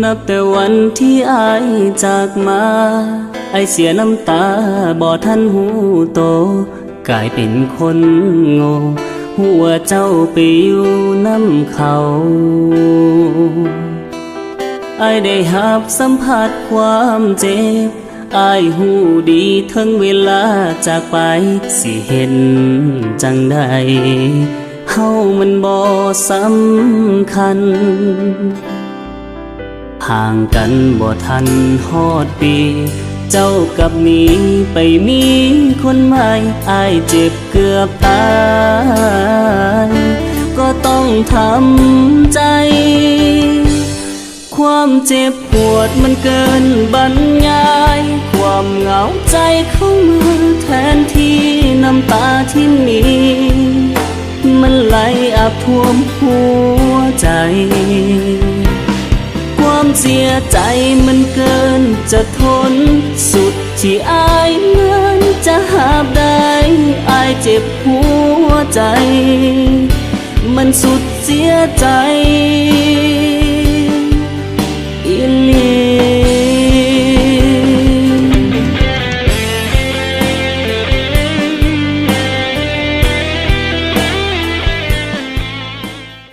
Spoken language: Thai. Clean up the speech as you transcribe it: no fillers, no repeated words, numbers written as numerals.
นับแต่วันที่อายจากมาไอเสียน้ำตาบ่ทันหูโตกลายเป็นคนโง่หัวเจ้าไปอยู่น้ำเขาอายได้หับสัมผัสความเจ็บอายหูดีทั้งเวลาจากไปสิเห็นจังใดเฮามันบ่สำคัญห่างกันบ่ทันฮอดปีเจ้ากับมีไปมีคนใหม่อายเจ็บเกือบตายก็ต้องทำใจความเจ็บปวดมันเกินบรรยายความเหงาใจเข้ามาแทนที่น้ำตาที่มีมันไหลอาบท่วมหัวใจความเสียใจมันเกินจะทนสุดที่อายนั้นจะหาบได้อายเจ็บหัวใจมันสุดเสียใจอีหลี